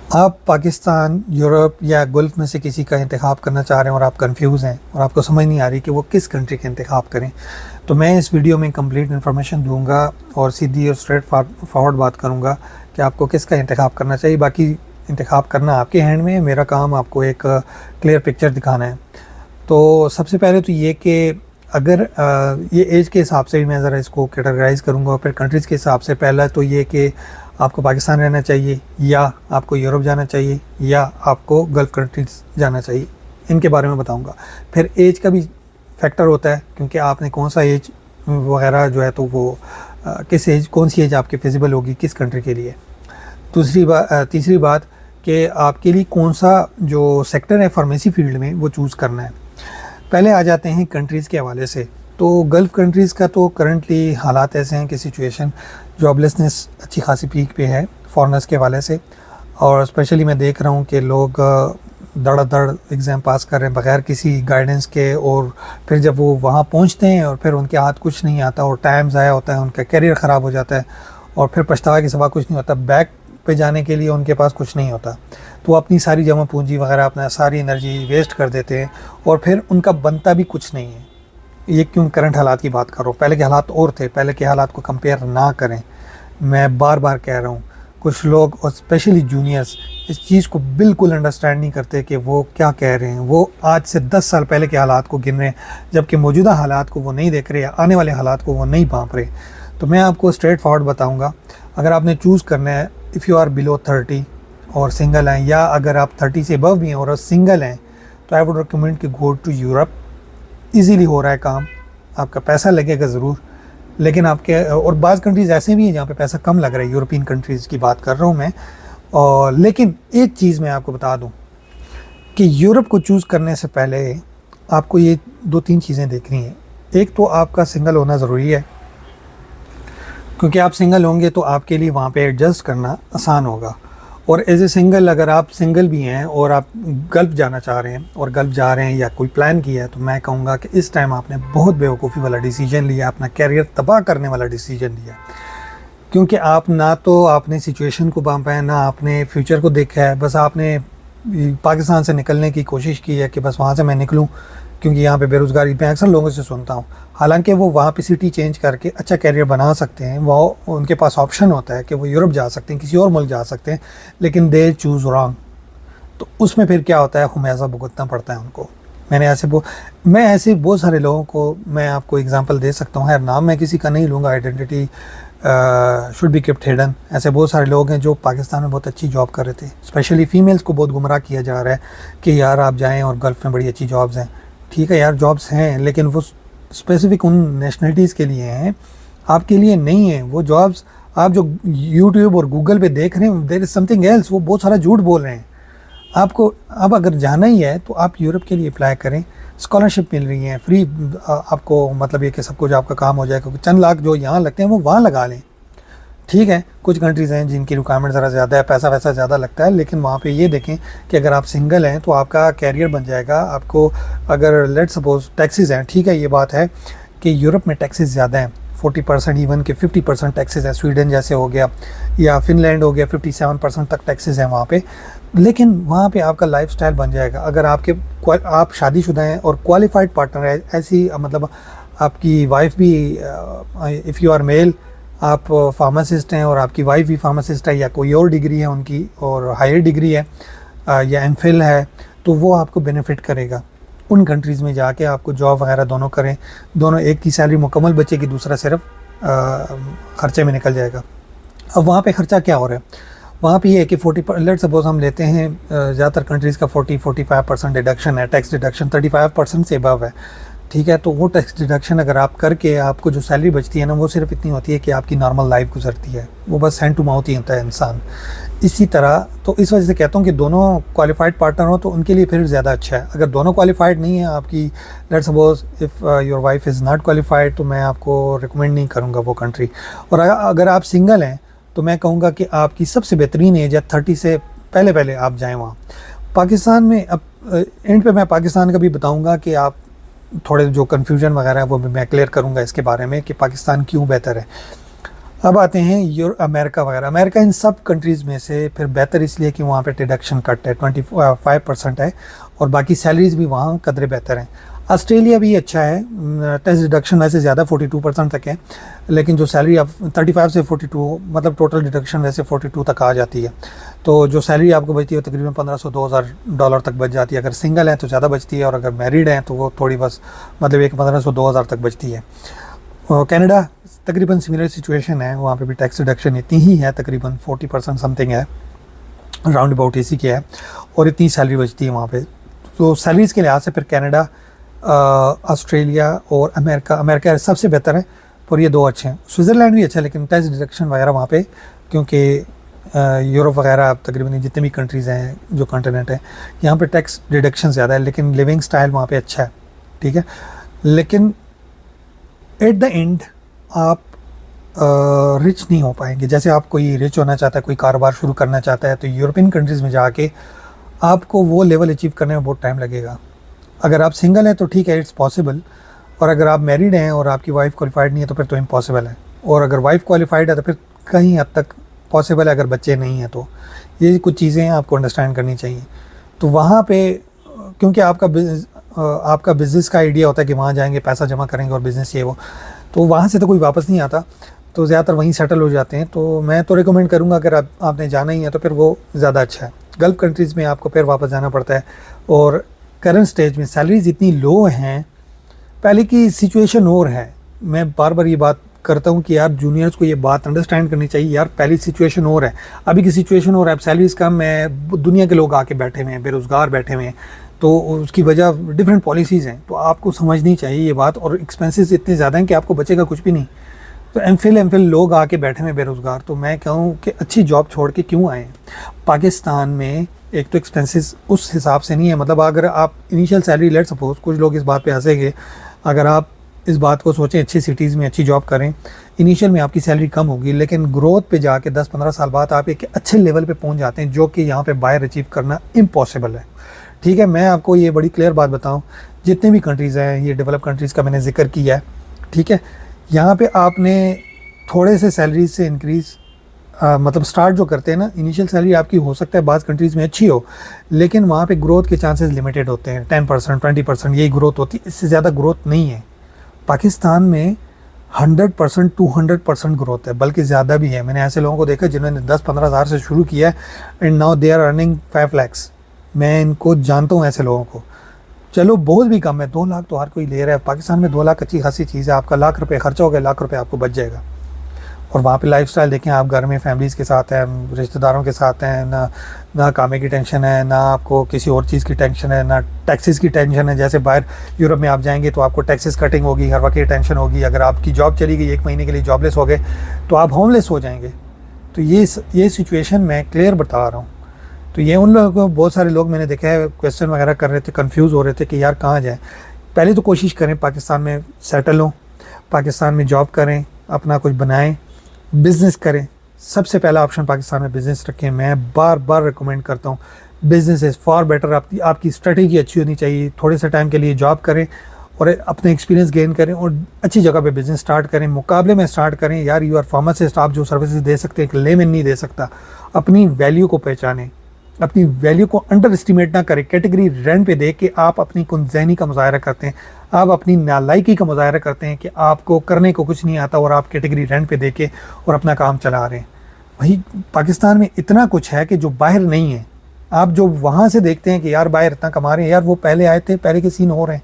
आप पाकिस्तान, यूरोप या गल्फ़ में से किसी का इंतखाब करना चाह रहे हैं और आप कंफ्यूज हैं और आपको समझ नहीं आ रही कि वो किस कंट्री का इंतखाब करें, तो मैं इस वीडियो में कंप्लीट इन्फॉर्मेशन दूंगा और सीधी और स्ट्रेट फॉरवर्ड बात करूंगा कि आपको किसका इंतखाब करना चाहिए। बाकी इंतखाब करना आपके हैंड में है, मेरा काम आपको एक क्लियर पिक्चर दिखाना है। तो सबसे पहले तो ये कि अगर ये एज के हिसाब से भी मैं ज़रा इसको कैटेगराइज़ करूँगा और फिर कंट्रीज़ के हिसाब से। पहला तो ये कि आपको पाकिस्तान रहना चाहिए या आपको यूरोप जाना चाहिए या आपको गल्फ़ कंट्रीज़ जाना चाहिए, इनके बारे में बताऊंगा। फिर एज का भी फैक्टर होता है, क्योंकि आपने कौन सा एज वगैरह जो है तो वो किस एज, कौन सी एज आपकी फिजिबल होगी किस कंट्री के लिए। तीसरी बात कि आपके लिए कौन सा जो सेक्टर है फार्मेसी फील्ड में वो चूज़ करना है। पहले आ जाते हैं कंट्रीज़ के हवाले से। तो गल्फ़ कंट्रीज़ का तो करंटली हालात ऐसे हैं कि सिचुएशन, जॉबलेसनेस अच्छी खासी पीक पे है फॉरेनर्स के हवाले से। और स्पेशली मैं देख रहा हूँ कि लोग दड़ एग्ज़ाम पास कर रहे हैं बग़ैर किसी गाइडेंस के, और फिर जब वो वहाँ पहुँचते हैं और फिर उनके हाथ कुछ नहीं आता और टाइम ज़ाया होता है, उनका करियर ख़राब हो जाता है और फिर पछतावा के सिवा कुछ नहीं होता। बैक पे जाने के लिए उनके पास कुछ नहीं होता, तो अपनी सारी जमा पूंजी वगैरह, अपना सारी एनर्जी वेस्ट कर देते हैं और फिर उनका बनता भी कुछ नहीं है। ये क्यों करंट हालात की बात करो, पहले के हालात और थे, पहले के हालात को कंपेयर ना करें। मैं बार बार कह रहा हूँ, कुछ लोग और स्पेशली जूनियर्स इस चीज़ को बिल्कुल अंडरस्टैंड नहीं करते कि वो क्या कह रहे हैं। वो आज से 10 साल पहले के हालात को गिन रहे हैं, जबकि मौजूदा हालात को वो नहीं देख रहे, आने वाले हालात को वो नहीं भांप रहे। तो मैं आपको स्ट्रेट फॉरवर्ड बताऊँगा। अगर आपने चूज़ करना है, इफ़ यू आर बिलो 30 और सिंगल हैं, या अगर आप 30 से अबव भी हैं और सिंगल हैं, तो आई वुड रिकमेंड कि गो टू यूरोप। ईज़िली हो रहा है काम, आपका पैसा लगेगा ज़रूर, लेकिन आपके और बाज़ कंट्रीज़ ऐसे भी हैं जहाँ पे पैसा कम लग रहा है, यूरोपियन कंट्रीज़ की बात कर रहा हूँ मैं। और लेकिन एक चीज़ मैं आपको बता दूँ कि यूरोप को चूज़ करने से पहले आपको ये 2-3 चीज़ें देखनी है। एक तो आपका सिंगल होना ज़रूरी है, क्योंकि आप सिंगल होंगे तो आपके लिए वहाँ पे एडजस्ट करना आसान होगा। और एज ए सिंगल, अगर आप सिंगल भी हैं और आप गल्फ़ जाना चाह रहे हैं और गल्फ़ जा रहे हैं या कोई प्लान किया है, तो मैं कहूँगा कि इस टाइम आपने बहुत बेवकूफ़ी वाला डिसीजन लिया, अपना कैरियर तबाह करने वाला डिसीजन लिया। क्योंकि आप ना तो आपने सिचुएशन को भांपा है, ना आपने फ्यूचर को देखा है। बस आपने पाकिस्तान से निकलने की कोशिश की है कि बस वहाँ से मैं निकलूँ, क्योंकि यहाँ पे बेरोज़गारी, मैं अक्सर लोगों से सुनता हूँ। हालांकि वो वहाँ पे सिटी चेंज करके अच्छा कैरियर बना सकते हैं, वो उनके पास ऑप्शन होता है कि वो यूरोप जा सकते हैं, किसी और मुल्क जा सकते हैं, लेकिन दे चूज़ रॉन्ग। तो उसमें फिर क्या होता है, खुमियाजा भुगतना पड़ता है उनको। मैं ऐसे बहुत सारे लोगों को मैं आपको एग्जांपल दे सकता हूँ। यार नाम मैं किसी का नहीं लूँगा, identity should be kept hidden. ऐसे बहुत सारे लोग हैं जो पाकिस्तान में बहुत अच्छी जॉब कर रहे थे। स्पेशली फ़ीमेल्स को बहुत गुमराह किया जा रहा है कि यार आप जाएँ और गल्फ़ में बड़ी अच्छी जॉब्स हैं। ठीक है यार, जॉब्स हैं, लेकिन वो स्पेसिफ़िक उन नेशनलिटीज़ के लिए हैं, आपके लिए नहीं है। वो जॉब्स आप जो यूट्यूब और गूगल पे देख रहे हैं, देयर इज़ समथिंग एल्स। वो बहुत सारा झूठ बोल रहे हैं आपको। अब अगर जाना ही है तो आप यूरोप के लिए अप्लाई करें, स्कॉलरशिप मिल रही है फ्री आपको। मतलब ये कि सब कुछ आपका काम हो जाए, क्योंकि चंद लाख जो यहाँ लगते हैं वो वहाँ लगा लें। ठीक है, कुछ कंट्रीज़ हैं जिनकी रिक्वायरमेंट ज़रा ज़्यादा है, पैसा वैसा ज़्यादा लगता है, लेकिन वहाँ पे ये देखें कि अगर आप सिंगल हैं तो आपका कैरियर बन जाएगा। आपको अगर लेट सपोज टैक्सेस हैं, ठीक है, ये बात है कि यूरोप में टैक्सेस ज़्यादा हैं, 40% इवन के 50% टैक्सेस हैं। स्वीडन जैसे हो गया या फिनलैंड हो गया, 57% तक टैक्सेस हैं वहाँ पे, लेकिन वहाँ पे आपका लाइफस्टाइल बन जाएगा। अगर आप शादीशुदा हैं और क्वालिफाइड पार्टनर है, ऐसी मतलब आपकी वाइफ भी, इफ़ यू आर मेल, आप फार्मासिस्ट हैं और आपकी वाइफ भी फार्मासिस्ट है, या कोई और डिग्री है उनकी और हायर डिग्री है या एमफिल है, तो वो आपको बेनिफिट करेगा। उन कंट्रीज़ में जाके आपको जॉब वगैरह दोनों करें, दोनों एक की सैलरी मुकम्मल बचेगी, दूसरा सिर्फ ख़र्चे में निकल जाएगा। अब वहाँ पे ख़र्चा क्या हो रहा है, वहाँ पे ये है कि 40 लेट सपोज हम लेते हैं, ज़्यादातर कंट्रीज़ का 40-45% डिडक्शन है, टैक्स डिडक्शन 35% से अबव है। ठीक है, तो वो टैक्स डिडक्शन अगर आप करके आपको जो सैलरी बचती है ना, वो सिर्फ इतनी होती है कि आपकी नॉर्मल लाइफ गुजरती है। वो बस हैंड टू माउथ ही होता है इंसान। इसी तरह तो इस वजह से कहता हूँ कि दोनों क्वालिफाइड पार्टनर हो तो उनके लिए फिर ज़्यादा अच्छा है। अगर दोनों क्वालिफाइड नहीं है आपकी, let's suppose if your wife is not qualified, तो मैं आपको रिकमेंड नहीं करूँगा वो कंट्री। और अगर आप सिंगल हैं तो मैं कहूँगा कि आपकी सबसे बेहतरीन एज है 30 से पहले आप जाएँ वहाँ। पाकिस्तान में अब एंड पे मैं पाकिस्तान का भी बताऊँगा कि आप थोड़े जो कन्फ्यूजन वगैरह है वो भी मैं क्लियर करूँगा इसके बारे में कि पाकिस्तान क्यों बेहतर है। अब आते हैं अमेरिका वगैरह। अमेरिका इन सब कंट्रीज़ में से फिर बेहतर इसलिए कि वहाँ पे डिडक्शन कट है 25% है, और बाकी सैलरीज भी वहाँ कदरे बेहतर हैं। ऑस्ट्रेलिया भी अच्छा है, टैक्स डिडक्शन वैसे ज़्यादा 42% तक है, लेकिन जो सैलरी अब 35 से 42, मतलब टोटल डिडक्शन वैसे 42 तक आ जाती है। तो जो सैलरी आपको बचती है तकरीबन $1500-2000 तक बच जाती है। अगर सिंगल है तो ज़्यादा बचती है, और अगर मैरिड हैं तो वो थोड़ी बस मतलब एक 1500-2000 तक बचती है। कनाडा तकरीबन सिमिलर सिचुएशन है, वहाँ पे भी टैक्स डिडक्शन इतनी ही है, तकरीबन 40% समथिंग है, राउंड अबाउट इसी के है, और इतनी सैलरी बचती है वहाँ पे। तो सैलरीज़ के लिहाज से फिर कनाडा, ऑस्ट्रेलिया और अमेरिका सबसे बेहतर है, और ये दो अच्छे हैं। स्विट्ज़रलैंड भी अच्छा है, लेकिन टैक्स डिडक्शन वगैरह वहाँ पे, क्योंकि यूरोप वगैरह तकरीबन जितने भी कंट्रीज़ हैं जो कॉन्टिनेंट है, यहाँ पे टैक्स डिडक्शन ज़्यादा है, लेकिन लिविंग स्टाइल वहाँ पे अच्छा है, ठीक है। लेकिन एट द एंड आप रिच नहीं हो पाएंगे। जैसे आप कोई रिच होना चाहता है, कोई कारोबार शुरू करना चाहता है, तो यूरोपियन कंट्रीज़ में जाके आपको वो लेवल अचीव करने में बहुत टाइम लगेगा। अगर आप सिंगल हैं तो ठीक है, इट्स पॉसिबल, और अगर आप मैरिड हैं और आपकी वाइफ क्वालिफाइड नहीं है तो फिर तो इम्पॉसिबल है, और अगर वाइफ क्वालिफाइड है तो फिर कहीं हद तक पॉसिबल है, अगर बच्चे नहीं हैं तो। ये कुछ चीज़ें हैं आपको अंडरस्टैंड करनी चाहिए। तो वहाँ पे क्योंकि आपका बिज़नेस का आइडिया होता है कि वहाँ जाएंगे, पैसा जमा करेंगे और बिज़नेस ये वो, तो वहाँ से तो कोई वापस नहीं आता, तो ज़्यादातर वहीं सेटल हो जाते हैं। तो मैं तो रिकमेंड करूँगा, अगर आपने जाना ही है तो फिर वो ज़्यादा अच्छा है। गल्फ़ कंट्रीज़ में आपको फिर वापस जाना पड़ता है, और करंट स्टेज में सैलरीज़ इतनी लो हैं, पहले की सिचुएशन और है। मैं बार बार ये बात करता हूँ कि यार जूनियर्स को ये बात अंडरस्टैंड करनी चाहिए, यार पहली सिचुएशन और है, अभी की सिचुएशन और है। अब सैलरीज़ कम है, दुनिया के लोग आके बैठे हुए हैं, बेरोज़गार बैठे हुए हैं, तो उसकी वजह डिफरेंट पॉलिसीज़ हैं, तो आपको समझनी चाहिए ये बात। और एक्सपेंसेस इतने ज़्यादा हैं कि आपको बचेगा कुछ भी नहीं। तो एम फिल लोग आके बैठे हुए बेरोज़गार, तो मैं कहूँ कि अच्छी जॉब छोड़ के क्यों आए। पाकिस्तान में एक तो एक्सपेंसेस उस हिसाब से नहीं है, मतलब अगर आप इनिशियल सैलरी, लेट सपोज, कुछ लोग इस बात पे हंसेंगे, अगर आप इस बात को सोचें अच्छी सिटीज़ में अच्छी जॉब करें, इनिशियल में आपकी सैलरी कम होगी, लेकिन ग्रोथ पे जाके 10-15 साल बाद आप एक अच्छे लेवल पे पहुंच जाते हैं, जो कि यहाँ पे बाहर अचीव करना इम्पॉसिबल है, ठीक है। मैं आपको ये बड़ी क्लियर बात बताऊँ, जितने भी कंट्रीज़ हैं, ये डेवलप कंट्रीज़ का मैंने जिक्र किया है, ठीक है, यहाँ पे आपने थोड़े से सैलरीज से इंक्रीज़ मतलब स्टार्ट जो करते हैं ना, इनिशियल सैलरी आपकी हो सकता है बाज़ कंट्रीज़ में अच्छी हो, लेकिन वहाँ पे ग्रोथ के चांसेस लिमिटेड होते हैं, 10% 20% यही ग्रोथ होती है, इससे ज़्यादा ग्रोथ नहीं है। पाकिस्तान में 100% 200% ग्रोथ है, बल्कि ज़्यादा भी है। मैंने ऐसे लोगों को देखा जिन्होंने 10-15 हज़ार से शुरू किया है, and now they are earning 5 lakhs। मैं इनको जानता हूँ ऐसे लोगों को। चलो बहुत भी कम है, 2 लाख तो हर कोई ले रहा है। पाकिस्तान में 2 लाख अच्छी खासी चीज़ है, आपका लाख रुपए खर्चा हो गया, लाख रुपए आपको बच जाएगा। और वहाँ पे लाइफस्टाइल देखें आप, घर में फैमिलीज़ के साथ हैं, रिश्तेदारों के साथ हैं, ना कामे की टेंशन है, ना आपको किसी और चीज़ की टेंशन है, ना टैक्सेस की टेंशन है। जैसे बाहर यूरोप में आप जाएंगे तो आपको टैक्सेस कटिंग होगी, हर वक्त ये टेंशन होगी। अगर आपकी जॉब चली गई, 1 महीने के लिए जॉबलेस हो गए, तो आप होमलेस हो जाएंगे। तो ये सिचुएशन मैं क्लियर बता रहा हूँ। तो ये उन लोगों को, बहुत सारे लोग मैंने देखा है क्वेश्चन वगैरह कर रहे थे, कंफ्यूज हो रहे थे कि यार कहाँ जाए। पहले तो कोशिश करें पाकिस्तान में सेटल हों, पाकिस्तान में जॉब करें, अपना कुछ बनाएं, बिज़नेस करें। सबसे पहला ऑप्शन पाकिस्तान में बिज़नेस रखें। मैं बार बार रिकमेंड करता हूँ, बिज़नेस इज़ फॉर बेटर। आपकी स्ट्रेटेजी अच्छी होनी चाहिए। थोड़े से टाइम के लिए जॉब करें और अपने एक्सपीरियंस गेन करें और अच्छी जगह पे बिज़नेस स्टार्ट करें, मुकाबले में स्टार्ट करें। यार यू आर फार्मासिस्ट, आप जो सर्विसेज दे सकते हैं एक लेमैन नहीं दे सकता। अपनी वैल्यू को पहचानें, अपनी वैल्यू को अंडर एस्टिमेट ना करें। कैटेगरी रेंट पे देख के आप अपनी कुनज़ैनी का मुज़ाहरा करते हैं, आप अपनी नालायकी का मुज़ाहरा करते हैं कि आपको करने को कुछ नहीं आता, और आप कैटेगरी रेंट पे दे के और अपना काम चला रहे हैं। वही पाकिस्तान में इतना कुछ है कि जो बाहर नहीं है। आप जो वहाँ से देखते हैं कि यार बाहर इतना कमा रहे हैं, यार वो पहले आए थे, पहले के सीन हो रहे हैं,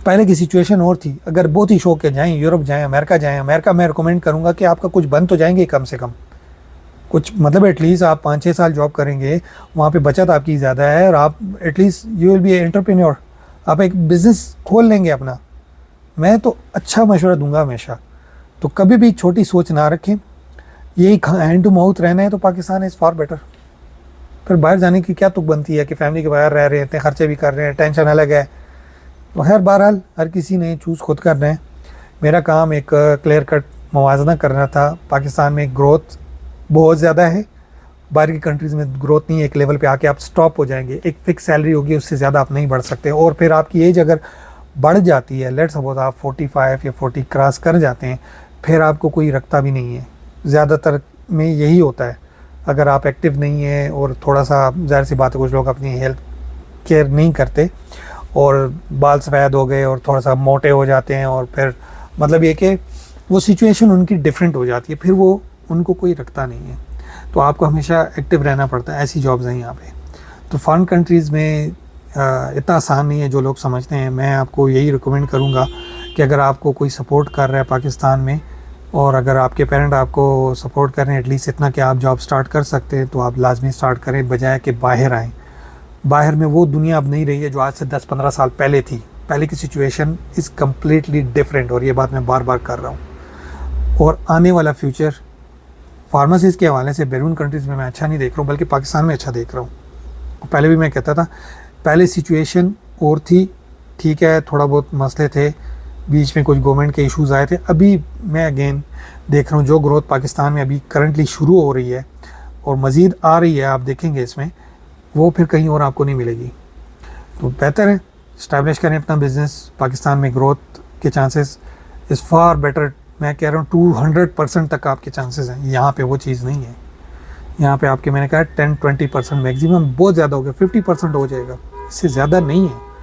पहले की सिचुएशन और थी। अगर बहुत ही शौक है जाएँ, यूरोप जाएँ, अमेरिका जाएँ। अमेरिका मैं रिकमेंड करूँगा कि आपका कुछ बन तो जाएंगे कम से कम कुछ, मतलब एटलीस्ट आप 5-6 साल जॉब करेंगे, वहाँ पे बचत आपकी ज़्यादा है, और आप at least you will be entrepreneur, आप एक बिज़नेस खोल लेंगे अपना। मैं तो अच्छा मशवरा दूंगा हमेशा। तो कभी भी छोटी सोच ना रखें, यही हैंड टू माउथ रहना है तो पाकिस्तान इज़ फॉर बेटर। फिर बाहर जाने की क्या तुक बनती है कि फैमिली के बाहर रह रहे हैं, इतने खर्चे भी कर रहे हैं, टेंशन अलग है। तो खैर बहरहाल हर किसी ने चूज़ खुद करना है। मेरा काम एक क्लियर कट मुवाजना करना था। पाकिस्तान में ग्रोथ बहुत ज़्यादा है, बाहर की कंट्रीज़ में ग्रोथ नहीं है। एक लेवल पे आके आप स्टॉप हो जाएंगे, एक फिक्स सैलरी होगी, उससे ज़्यादा आप नहीं बढ़ सकते। और फिर आपकी एज अगर बढ़ जाती है, लेट्स सपोज आप 45 या 40 क्रॉस कर जाते हैं, फिर आपको कोई रखता भी नहीं है। ज़्यादातर में यही होता है, अगर आप एक्टिव नहीं है और थोड़ा सा, ज़ाहिर सी बात है कुछ लोग अपनी हेल्थ केयर नहीं करते और बाल सफ़ेद हो गए और थोड़ा सा मोटे हो जाते हैं, और फिर मतलब ये कि वो सिचुएशन उनकी डिफरेंट हो जाती है, फिर वो उनको कोई रखता नहीं है। तो आपको हमेशा एक्टिव रहना पड़ता है, ऐसी जॉब्स हैं यहाँ पे। तो फॉरेन कंट्रीज़ में इतना आसान नहीं है जो लोग समझते हैं। मैं आपको यही रिकमेंड करूँगा कि अगर आपको कोई सपोर्ट कर रहा है पाकिस्तान में, और अगर आपके पेरेंट आपको सपोर्ट कर रहे हैं एटलीस्ट इतना कि आप जॉब स्टार्ट कर सकते हैं, तो आप लाजमी स्टार्ट करें, बजाय कि बाहर आएँ। बाहर में वो दुनिया अब नहीं रही है जो आज से 10-15 साल पहले थी। पहले की सिचुएशन इज़ कम्प्लीटली डिफरेंट, और ये बात मैं बार बार कर रहा हूँ। और आने वाला फ्यूचर फार्मेसीज़ के हवाले से बैरून कंट्रीज़ में मैं अच्छा नहीं देख रहा हूँ, बल्कि पाकिस्तान में अच्छा देख रहा हूँ। पहले भी मैं कहता था, पहले सिचुएशन और थी, ठीक है, थोड़ा बहुत मसले थे, बीच में कुछ गवर्नमेंट के इश्यूज़ आए थे। अभी मैं अगेन देख रहा हूँ जो ग्रोथ पाकिस्तान में अभी करंटली शुरू हो रही है और मज़ीद आ रही है, आप देखेंगे इसमें, वो फिर कहीं और आपको नहीं मिलेगी। तो बेहतर है इस्टेब्लिश करें अपना बिज़नेस। पाकिस्तान में ग्रोथ के चांसेस इज़ फार बेटर। मैं कह रहा हूँ 200% तक आपके चांसेस हैं। यहाँ पे वो चीज़ नहीं है। यहाँ पे आपके, मैंने कहा 10-20% मैक्सिमम, बहुत ज़्यादा हो गया, 50% हो जाएगा, इससे ज़्यादा नहीं है।